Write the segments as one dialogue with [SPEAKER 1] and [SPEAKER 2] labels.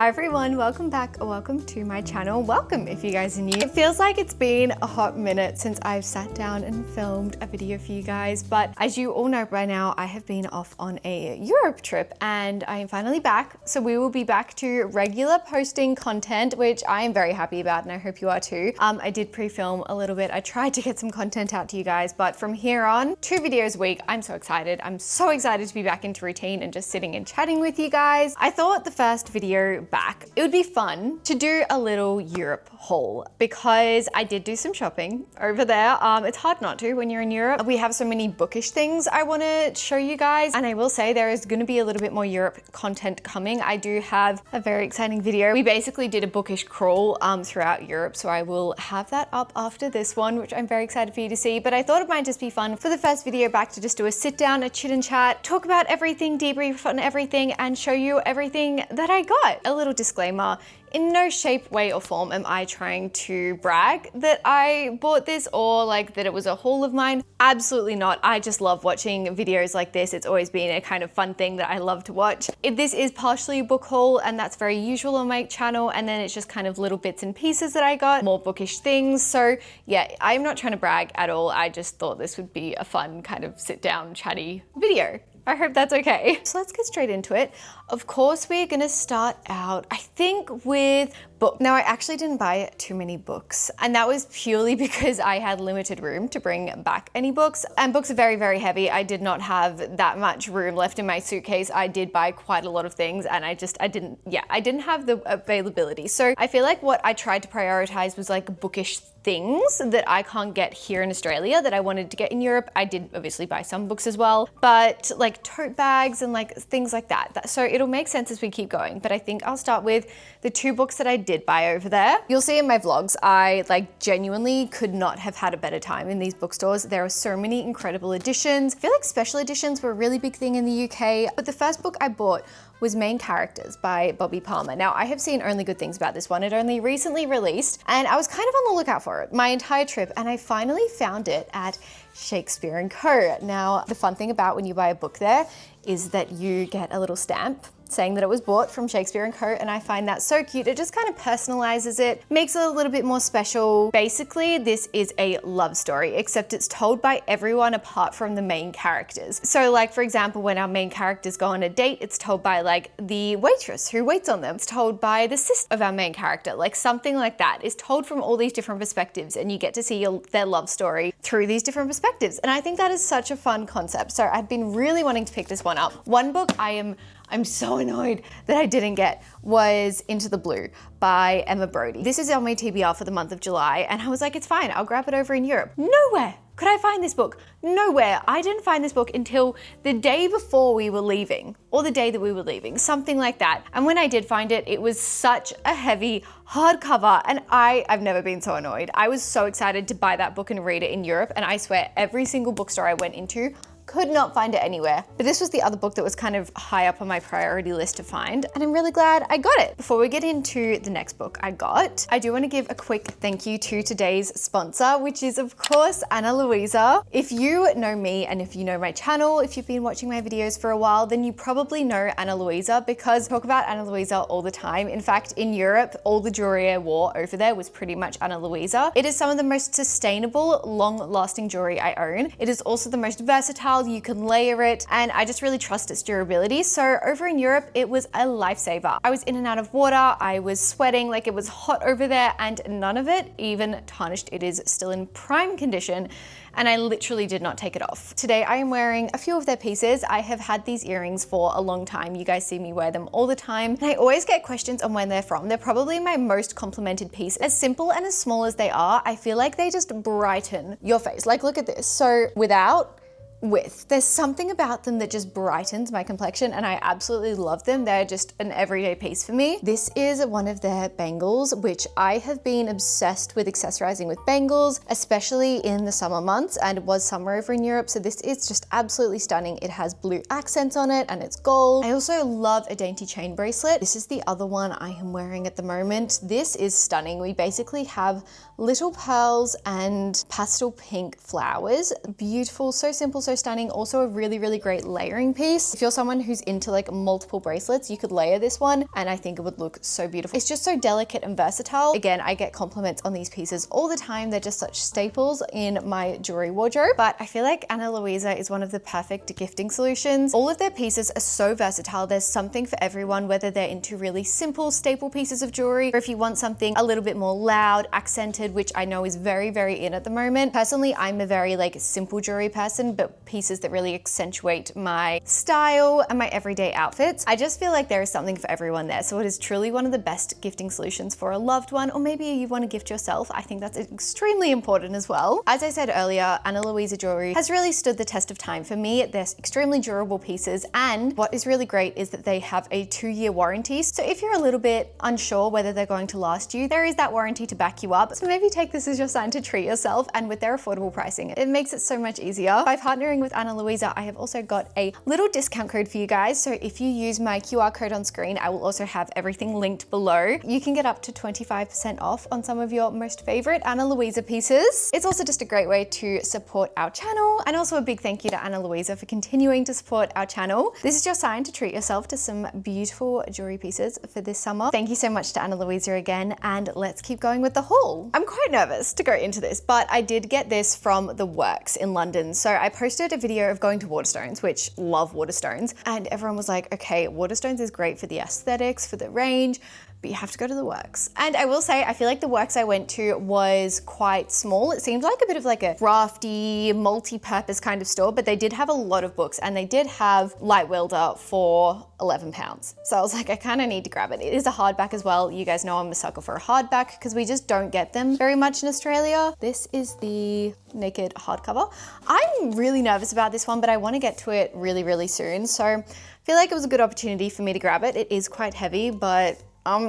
[SPEAKER 1] Hi everyone, welcome back or welcome to my channel. Welcome if you guys are new. It feels like it's been a hot minute since I've sat down and filmed a video for you guys, but as you all know by now, I have been off on a Europe trip and I am finally back. So we will be back to regular posting content, which I am very happy about and I hope you are too. I did pre-film a little bit. I tried to get some content out to you guys, but from here on, 2 videos a week. I'm so excited. I'm so excited to be back into routine and just sitting and chatting with you guys. I thought the first video back, it would be fun to do a little Europe haul because I did do some shopping over there. It's hard not to when you're in Europe. We have so many bookish things I want to show you guys, and I will say there is going to be a little bit more Europe content coming. I do have a very exciting video. We basically did a bookish crawl throughout Europe, so I will have that up after this one, which I'm very excited for you to see. But I thought it might just be fun for the first video back to just do a sit down, a chit and chat, talk about everything, debrief on everything, and show you everything that I got. A little disclaimer, in no shape, way, or form am I trying to brag that I bought this or like that it was a haul of mine. Absolutely not. I just love watching videos like this. It's always been a kind of fun thing that I love to watch. This is partially a book haul, and that's very usual on my channel, and then it's just kind of little bits and pieces that I got, more bookish things. So yeah, I'm not trying to brag at all. I just thought this would be a fun kind of sit down chatty video. I hope that's okay. So let's get straight into it. Of course, we're gonna start out, I think, with book. Now, I actually didn't buy too many books, and that was purely because I had limited room to bring back any books, and books are very, very heavy. I did not have that much room left in my suitcase. I did buy quite a lot of things, and I didn't have the availability. So I feel like what I tried to prioritize was like bookish things that I can't get here in Australia that I wanted to get in Europe. I did obviously buy some books as well, but like tote bags and like things like that. So it'll make sense as we keep going, but I think I'll start with the 2 books that I did buy over there. You'll see in my vlogs, I like genuinely could not have had a better time in these bookstores. There are so many incredible editions. I feel like special editions were a really big thing in the UK, but the first book I bought was Main Characters by Bobby Palmer. Now, I have seen only good things about this one. It only recently released, and I was kind of on the lookout for it my entire trip, and I finally found it at Shakespeare & Co. Now, the fun thing about when you buy a book there is that you get a little stamp saying that it was bought from Shakespeare & Co. And I find that so cute. It just kind of personalizes it, makes it a little bit more special. Basically, this is a love story, except it's told by everyone apart from the main characters. So like, for example, when our main characters go on a date, it's told by like the waitress who waits on them. It's told by the sister of our main character, like something like that is told from all these different perspectives, and you get to see their love story through these different perspectives. And I think that is such a fun concept. So I've been really wanting to pick this one up. One book I'm so annoyed that I didn't get was Into the Blue by Emma Brody. This is on my TBR for the month of July, and I was like, it's fine, I'll grab it over in Europe. Nowhere could I find this book. Nowhere. I didn't find this book until the day before we were leaving, or the day that we were leaving, something like that. And when I did find it, it was such a heavy hardcover, and I've never been so annoyed. I was so excited to buy that book and read it in Europe, and I swear every single bookstore I went into, could not find it anywhere. But this was the other book that was kind of high up on my priority list to find, and I'm really glad I got it. Before we get into the next book I got, I do want to give a quick thank you to today's sponsor, which is of course Ana Luisa. If you know me and if you know my channel, if you've been watching my videos for a while, then you probably know Ana Luisa because I talk about Ana Luisa all the time. In fact, in Europe, all the jewelry I wore over there was pretty much Ana Luisa. It is some of the most sustainable, long-lasting jewelry I own. It is also the most versatile. You can layer it, and I just really trust its durability. So over in Europe, it was a lifesaver. I was in and out of water, I was sweating, like it was hot over there, and none of it even tarnished. It is still in prime condition, and I literally did not take it off. Today I am wearing a few of their pieces. I have had these earrings for a long time. You guys see me wear them all the time, and I always get questions on when they're from. They're probably my most complimented piece. As simple and as small as they are, I feel like they just brighten your face. Like, look at this. So without, with. There's something about them that just brightens my complexion, and I absolutely love them. They're just an everyday piece for me. This is one of their bangles, which I have been obsessed with accessorizing with bangles, especially in the summer months, and it was summer over in Europe, so this is just absolutely stunning. It has blue accents on it and it's gold. I also love a dainty chain bracelet. This is the other one I am wearing at the moment. This is stunning. We basically have little pearls and pastel pink flowers. Beautiful, so simple, so so stunning. Also a really, really great layering piece. If you're someone who's into like multiple bracelets, you could layer this one and I think it would look so beautiful. It's just so delicate and versatile. Again, I get compliments on these pieces all the time. They're just such staples in my jewelry wardrobe, but I feel like Ana Luisa is one of the perfect gifting solutions. All of their pieces are so versatile. There's something for everyone, whether they're into really simple staple pieces of jewelry, or if you want something a little bit more loud, accented, which I know is very, very in at the moment. Personally, I'm a very like simple jewelry person, but pieces that really accentuate my style and my everyday outfits. I just feel like there is something for everyone there. So it is truly one of the best gifting solutions for a loved one, or maybe you want to gift yourself. I think that's extremely important as well. As I said earlier, Ana Luisa jewelry has really stood the test of time for me. They're extremely durable pieces, and what is really great is that they have a 2-year warranty. So if you're a little bit unsure whether they're going to last you, there is that warranty to back you up. So maybe take this as your sign to treat yourself, and with their affordable pricing, it makes it so much easier. By partnering with Ana Luisa, I have also got a little discount code for you guys. So if you use my QR code on screen, I will also have everything linked below. You can get up to 25% off on some of your most favorite Ana Luisa pieces. It's also just a great way to support our channel, and also a big thank you to Ana Luisa for continuing to support our channel. This is your sign to treat yourself to some beautiful jewelry pieces for this summer. Thank you so much to Ana Luisa again, and let's keep going with the haul. I'm quite nervous to go into this, but I did get this from The Works in London. So I posted a video of going to Waterstones, which love Waterstones, and everyone was like, okay, Waterstones is great for the aesthetics, for the range, but you have to go to The Works. And I will say, I feel like The Works I went to was quite small. It seemed like a bit of like a crafty, multi-purpose kind of store, but they did have a lot of books, and they did have Light Wilder for £11. So I was like, I kind of need to grab it. It is a hardback as well. You guys know I'm a sucker for a hardback because we just don't get them very much in Australia. This is the naked hardcover. I'm really nervous about this one, but I want to get to it really, really soon. So I feel like it was a good opportunity for me to grab it. It is quite heavy, but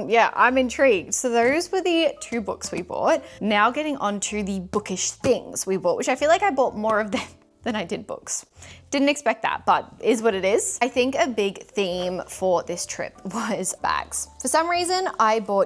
[SPEAKER 1] yeah, I'm intrigued. So those were the 2 books we bought. Now getting on to the bookish things we bought, which I feel like I bought more of them than I did books. Didn't expect that, but is what it is. I think a big theme for this trip was bags. For some reason,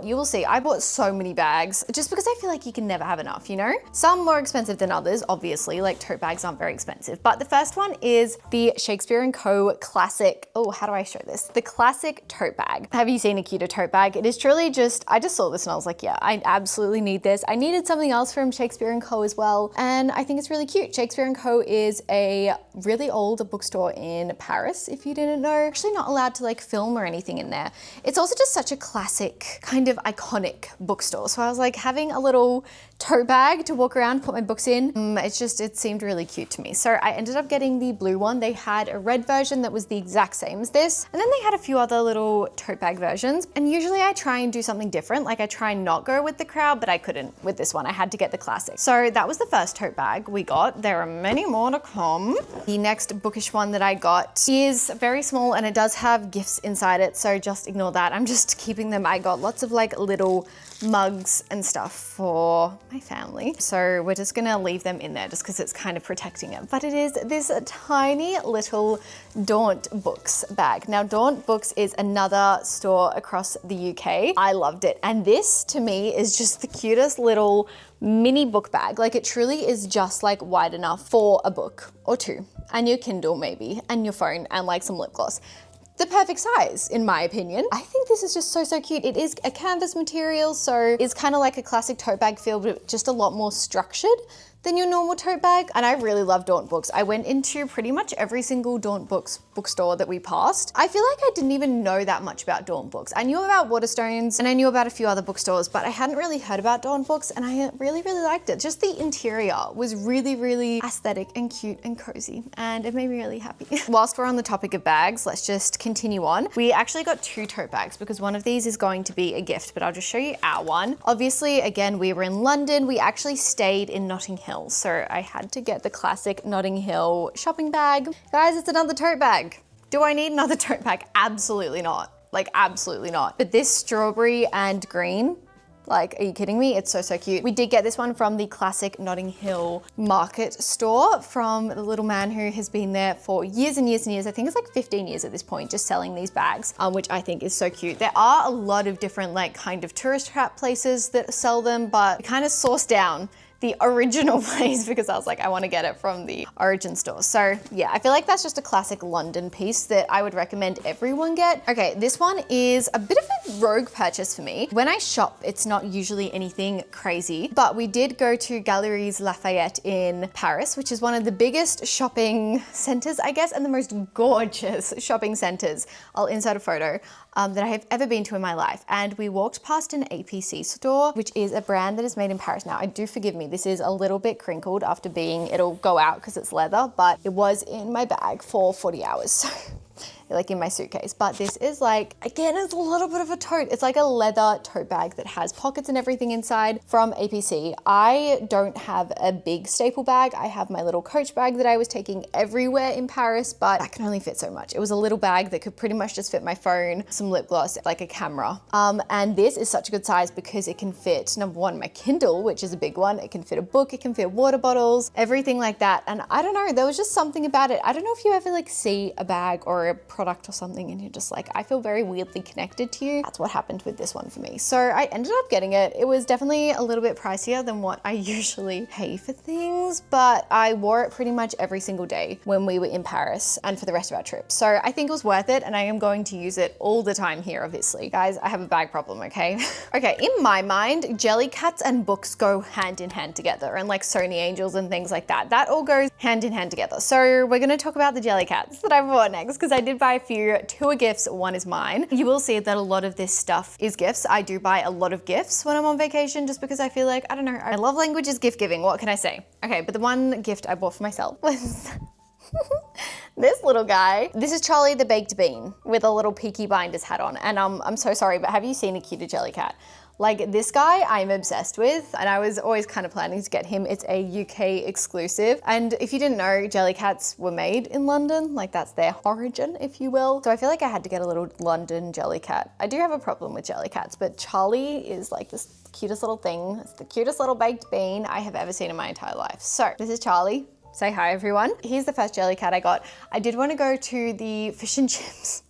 [SPEAKER 1] you will see, I bought so many bags just because I feel like you can never have enough, you know? Some more expensive than others, obviously, like tote bags aren't very expensive. But the first one is the Shakespeare & Co. classic, oh, how do I show this? The classic tote bag. Have you seen a cuter tote bag? It is truly just, I just saw this and I was like, yeah, I absolutely need this. I needed something else from Shakespeare & Co. as well. And I think it's really cute. Shakespeare & Co. is a really old bookstore in Paris, if you didn't know. Actually not allowed to like film or anything in there. It's also just such a classic, kind of iconic bookstore. So I was like having a little tote bag to walk around, put my books in. It seemed really cute to me. So I ended up getting the blue one. They had a red version that was the exact same as this. And then they had a few other little tote bag versions. And usually I try and do something different. Like I try and not go with the crowd, but I couldn't with this one. I had to get the classic. So that was the first tote bag we got. There are many more to come. The next bookish one that I got is very small and it does have gifts inside it. So just ignore that. I'm just keeping them. I got lots of like little mugs and stuff for my family. So we're just gonna leave them in there just because it's kind of protecting it. But it is this tiny little Daunt Books bag. Now Daunt Books is another store across the UK. I loved it. And this to me is just the cutest little mini book bag. Like it truly is just like wide enough for a book or 2 and your Kindle maybe and your phone and like some lip gloss. The perfect size, in my opinion. I think this is just so, so cute. It is a canvas material, so it's kind of like a classic tote bag feel, but just a lot more structured than your normal tote bag. And I really love Daunt Books. I went into pretty much every single Daunt Books bookstore that we passed. I feel like I didn't even know that much about Daunt Books. I knew about Waterstones and I knew about a few other bookstores, but I hadn't really heard about Daunt Books and I really, really liked it. Just the interior was really, really aesthetic and cute and cozy and it made me really happy. Whilst we're on the topic of bags, let's just continue on. We actually got 2 tote bags because one of these is going to be a gift, but I'll just show you our one. Obviously, again, we were in London. We actually stayed in Notting Hill. So I had to get the classic Notting Hill shopping bag. Guys, it's another tote bag. Do I need another tote bag? Absolutely not. Like, absolutely not. But this strawberry and green, like, are you kidding me? It's so, so cute. We did get this one from the classic Notting Hill market store from the little man who has been there for years and years and years. I think it's like 15 years at this point, just selling these bags, which I think is so cute. There are a lot of different like kind of tourist trap places that sell them, but we kind of source down the original place because I was like, I want to get it from the origin store. So yeah, I feel like that's just a classic London piece that I would recommend everyone get. Okay, this one is a bit of a rogue purchase for me. When I shop, it's not usually anything crazy, but we did go to Galeries Lafayette in Paris, which is one of the biggest shopping centers, I guess, and the most gorgeous shopping centers. I'll insert a photo that I have ever been to in my life. And we walked past an APC store, which is a brand that is made in Paris. Now, forgive me, this is a little bit crinkled after it'll go out because it's leather, but it was in my bag for 40 hours. Like in my suitcase. But this is like, again, it's a little bit of a tote. It's like a leather tote bag that has pockets and everything inside from APC. I don't have a big staple bag. I have my little Coach bag that I was taking everywhere in Paris, but that can only fit so much. It was a little bag that could pretty much just fit my phone, some lip gloss, like a camera. And this is such a good size because it can fit, number one, my Kindle, which is a big one. It can fit a book, it can fit water bottles, everything like that. And I don't know, there was just something about it. I don't know if you ever like see a bag or a product or something and you're just like, I feel very weirdly connected to you. That's what happened with this one for me. So I ended up getting it. It was definitely a little bit pricier than what I usually pay for things, but I wore it pretty much every single day when we were in Paris and for the rest of our trip. So I think it was worth it and I am going to use it all the time here, obviously. Guys, I have a bag problem, okay? Okay, in my mind, Jellycats and books go hand in hand together, and like Sony Angels and things like that. That all goes hand in hand together. So we're gonna talk about the Jellycats that I bought next because I did buy a few. Two are gifts, one is mine. You will see that a lot of this stuff is gifts. I do buy a lot of gifts when I'm on vacation just because I feel like, I don't know, my love language is gift giving. What can I say? Okay, but the one gift I bought for myself was this little guy. This is Charlie the Baked Bean with a little Peaky Blinders hat on. And I'm so sorry, but have you seen a cuter Jellycat? Like this guy I'm obsessed with, and I was always kind of planning to get him. It's a UK exclusive. And if you didn't know, Jellycats were made in London, like that's their origin, if you will. So I feel like I had to get a little London Jellycat. I do have a problem with Jellycats, but Charlie is like this cutest little thing. It's the cutest little baked bean I have ever seen in my entire life. So this is Charlie. Say hi, everyone. Here's the first Jellycat I got. I did want to go to the fish and chips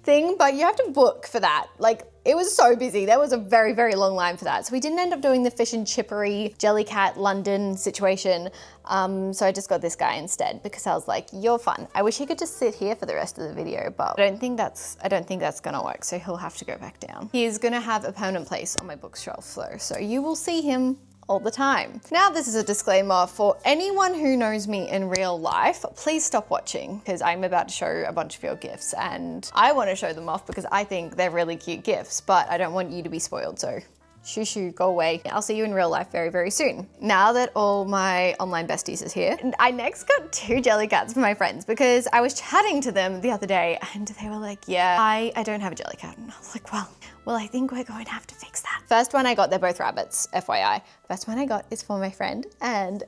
[SPEAKER 1] thing, but you have to book for that. Like, it was so busy. There was a very, very long line for that. So we didn't end up doing the fish and chippery Jellycat London situation. So I just got this guy instead because I was like, you're fun. I wish he could just sit here for the rest of the video, but I don't think that's gonna work. So he'll have to go back down. He's gonna have a permanent place on my bookshelf though. So you will see him all the time. Now, this is a disclaimer for anyone who knows me in real life. Please stop watching because I'm about to show a bunch of your gifts and I want to show them off because I think they're really cute gifts, but I don't want you to be spoiled. So shoo shoo, go away. I'll see you in real life very, very soon. Now that all my online besties is here, I next got two Jellycats for my friends because I was chatting to them the other day and they were like, yeah, I don't have a Jellycat. And I was like, well, I think we're going to have to fix that. First one I got, they're both rabbits, FYI. First one I got is for my friend and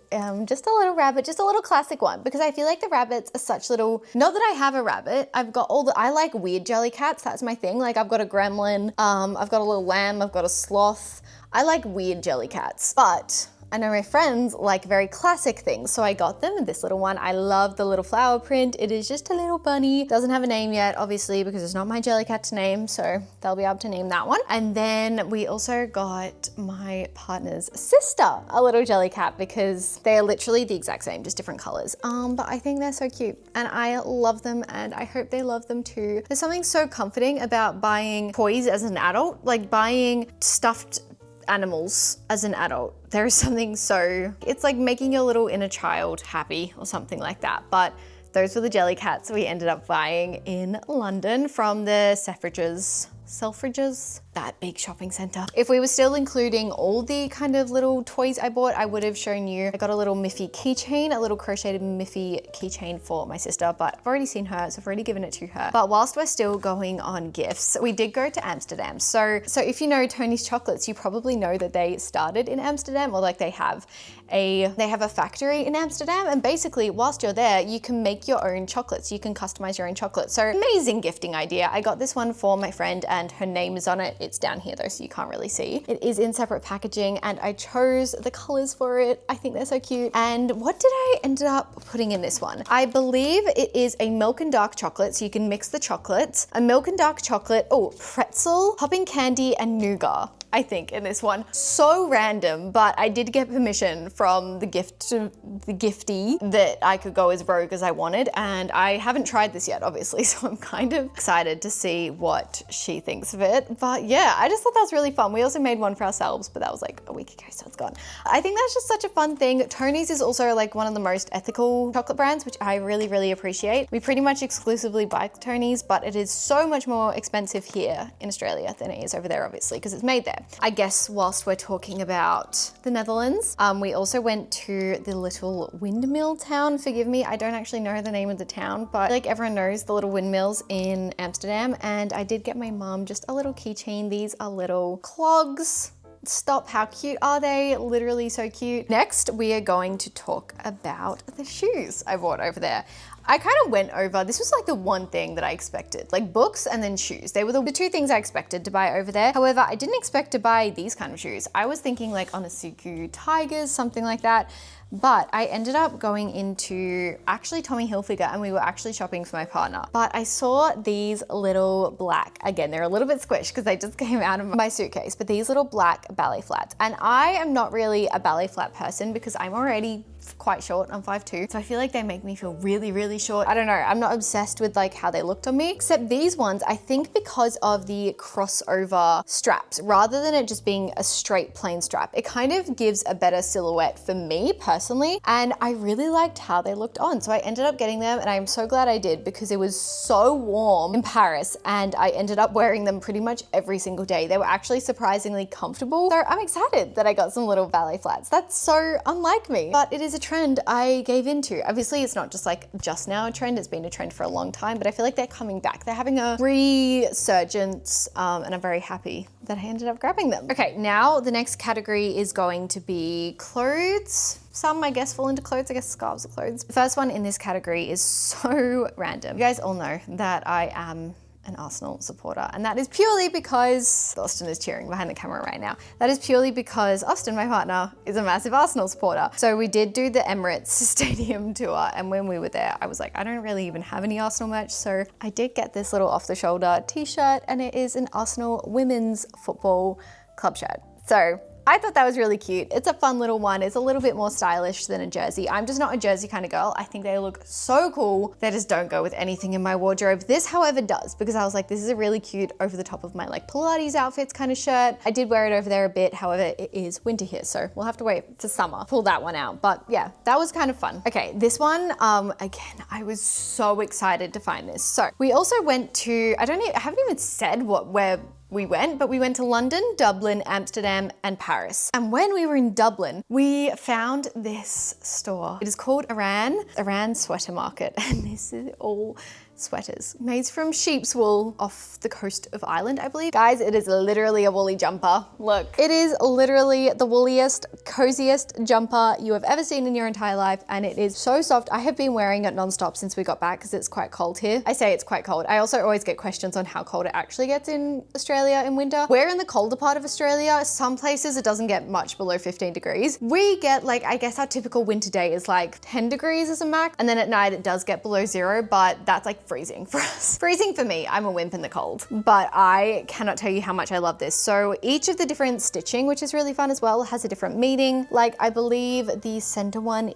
[SPEAKER 1] just a little rabbit, just a little classic one because I feel like the rabbits are such little, not that I have a rabbit, I like weird Jellycats, that's my thing. Like I've got a gremlin, I've got a little lamb, I've got a sloth. I like weird Jellycats, but I know my friends like very classic things, so I got them this little one. I love the little flower print. It is just a little bunny. Doesn't have a name yet, obviously, because it's not my Jellycat to name, so they'll be able to name that one. And then we also got my partner's sister a little Jellycat because they are literally the exact same, just different colors. But I think they're so cute and I love them and I hope they love them too. There's something so comforting about buying toys as an adult, like buying stuffed animals as an adult. There is something it's like making your little inner child happy or something like that. But those were the Jellycats we ended up buying in London from the Selfridges, that big shopping center. If we were still including all the kind of little toys I bought, I would have shown you. I got a little Miffy keychain, a little crocheted Miffy keychain for my sister, but I've already seen her, so I've already given it to her. But whilst we're still going on gifts, we did go to Amsterdam. So if you know Tony's Chocolates, you probably know that they started in Amsterdam, or like they have a factory in Amsterdam. And basically, whilst you're there, you can make your own chocolates. You can customize your own chocolates. So amazing gifting idea. I got this one for my friend and her name is on it. It's down here though, so you can't really see. It is in separate packaging and I chose the colors for it. I think they're so cute. And what did I end up putting in this one? I believe it is a milk and dark chocolate, so you can mix the chocolates. A milk and dark chocolate, pretzel, popping candy, and nougat. I think, in this one. So random, but I did get permission from the giftie that I could go as rogue as I wanted, and I haven't tried this yet, obviously, so I'm kind of excited to see what she thinks of it. But yeah, I just thought that was really fun. We also made one for ourselves, but that was like a week ago, so it's gone. I think that's just such a fun thing. Tony's is also like one of the most ethical chocolate brands, which I really, really appreciate. We pretty much exclusively buy Tony's, but it is so much more expensive here in Australia than it is over there, obviously, because it's made there. I guess whilst we're talking about the Netherlands, we also went to the little windmill town. Forgive me, I don't actually know the name of the town, but like everyone knows the little windmills in Amsterdam, and I did get my mom just a little keychain. These are little clogs. Stop, how cute are they? Literally so cute. Next, we are going to talk about the shoes I bought over there. I kind of went over, this was like the one thing that I expected, like books and then shoes. They were the two things I expected to buy over there. However, I didn't expect to buy these kind of shoes. I was thinking like Onitsuka Tigers, something like that. But I ended up going into actually Tommy Hilfiger, and we were actually shopping for my partner. But I saw these little black, again, they're a little bit squished because they just came out of my suitcase, but these little black ballet flats. And I am not really a ballet flat person because I'm already quite short. I'm 5'2", so I feel like they make me feel really, really short. I don't know, I'm not obsessed with like how they looked on me, except these ones, I think because of the crossover straps, rather than it just being a straight plain strap, it kind of gives a better silhouette for me personally, and I really liked how they looked on. So I ended up getting them, and I'm so glad I did because it was so warm in Paris, and I ended up wearing them pretty much every single day. They were actually surprisingly comfortable. So I'm excited that I got some little ballet flats. That's so unlike me, but it is a trend I gave into. Obviously, it's not just like just now a trend, it's been a trend for a long time, but I feel like they're coming back. They're having a resurgence, and I'm very happy that I ended up grabbing them. Okay, now the next category is going to be clothes. Some, I guess, fall into clothes. I guess scarves are clothes. The first one in this category is so random. You guys all know that I am an Arsenal supporter, and that is purely because Austin is cheering behind the camera right now. That is purely because Austin, my partner, is a massive Arsenal supporter. So we did do the Emirates Stadium tour, and when we were there, I was like, I don't really even have any Arsenal merch, so I did get this little off-the-shoulder t-shirt, and it is an Arsenal women's football club shirt. So I thought that was really cute. It's a fun little one. It's a little bit more stylish than a jersey. I'm just not a jersey kind of girl. I think they look so cool. They just don't go with anything in my wardrobe. This, however, does, because I was like, this is a really cute over the top of my like Pilates outfits kind of shirt. I did wear it over there a bit. However, it is winter here, so we'll have to wait for summer. Pull that one out. But yeah, that was kind of fun. Okay, this one, again, I was so excited to find this. So we also went to, I haven't even said where we went, but we went to London, Dublin, Amsterdam, and Paris. And when we were in Dublin, we found this store. It is called Iran Sweater Market, and this is all sweaters made from sheep's wool off the coast of Ireland, I believe. Guys, it is literally a woolly jumper. Look, it is literally the wooliest, coziest jumper you have ever seen in your entire life, and it is so soft. I have been wearing it nonstop since we got back because it's quite cold here. I say it's quite cold. I also always get questions on how cold it actually gets in Australia in winter. We're in the colder part of Australia. Some places it doesn't get much below 15 degrees. We get like, I guess our typical winter day is like 10 degrees as a max, and then at night it does get below 0, but that's like freezing for us. Freezing for me, I'm a wimp in the cold, but I cannot tell you how much I love this. So each of the different stitching, which is really fun as well, has a different meaning. Like I believe the center one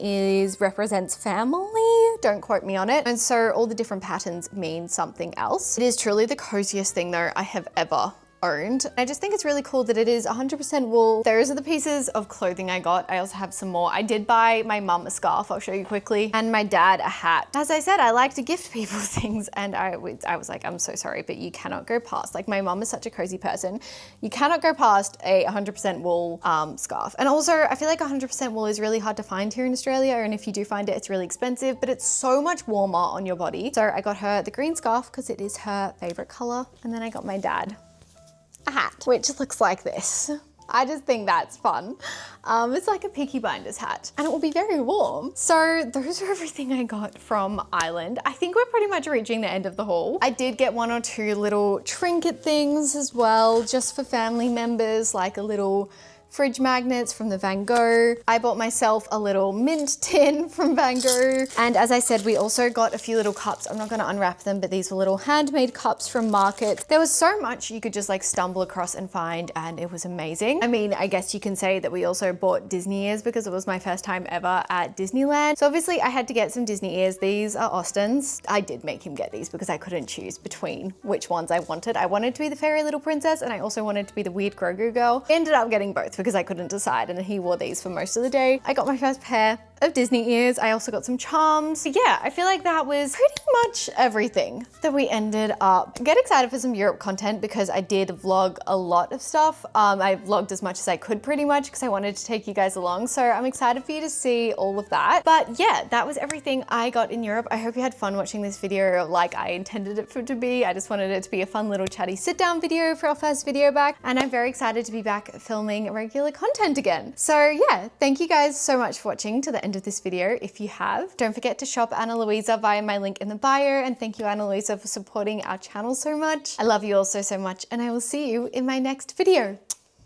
[SPEAKER 1] represents family, don't quote me on it. And so all the different patterns mean something else. It is truly the coziest thing though I have ever owned. I just think it's really cool that it is 100% wool. Those are the pieces of clothing I got. I also have some more. I did buy my mum a scarf, I'll show you quickly, and my dad a hat. As I said, I like to gift people things, and I was like, I'm so sorry, but you cannot go past, like my mum is such a cozy person, you cannot go past a 100% wool scarf. And also I feel like 100% wool is really hard to find here in Australia, and if you do find it, it's really expensive, but it's so much warmer on your body. So I got her the green scarf because it is her favorite color, and then I got my dad a hat, which looks like this. I just think that's fun. It's like a Peaky Blinders hat, and it will be very warm. So those are everything I got from Ireland. I think we're pretty much reaching the end of the haul. I did get 1 or 2 little trinket things as well, just for family members, like a little fridge magnets from the Van Gogh. I bought myself a little mint tin from Van Gogh. And as I said, we also got a few little cups. I'm not gonna unwrap them, but these were little handmade cups from markets. There was so much you could just like stumble across and find, and it was amazing. I mean, I guess you can say that we also bought Disney ears because it was my first time ever at Disneyland. So obviously I had to get some Disney ears. These are Austin's. I did make him get these because I couldn't choose between which ones I wanted. I wanted to be the fairy little princess and I also wanted to be the weird Grogu girl. Ended up getting both because I couldn't decide, and he wore these for most of the day. I got my first pair of Disney ears. I also got some charms. But yeah, I feel like that was pretty much everything that we ended up. Get excited for some Europe content because I did vlog a lot of stuff. I vlogged as much as I could pretty much because I wanted to take you guys along. So I'm excited for you to see all of that. But yeah, that was everything I got in Europe. I hope you had fun watching this video like I intended it to be. I just wanted it to be a fun little chatty sit down video for our first video back. And I'm very excited to be back filming regular content again. So yeah, thank you guys so much for watching to the end of this video. If you have, don't forget to shop Ana Luisa via my link in the bio, and thank you Ana Luisa for supporting our channel so much. I love you all so much, and I will see you in my next video.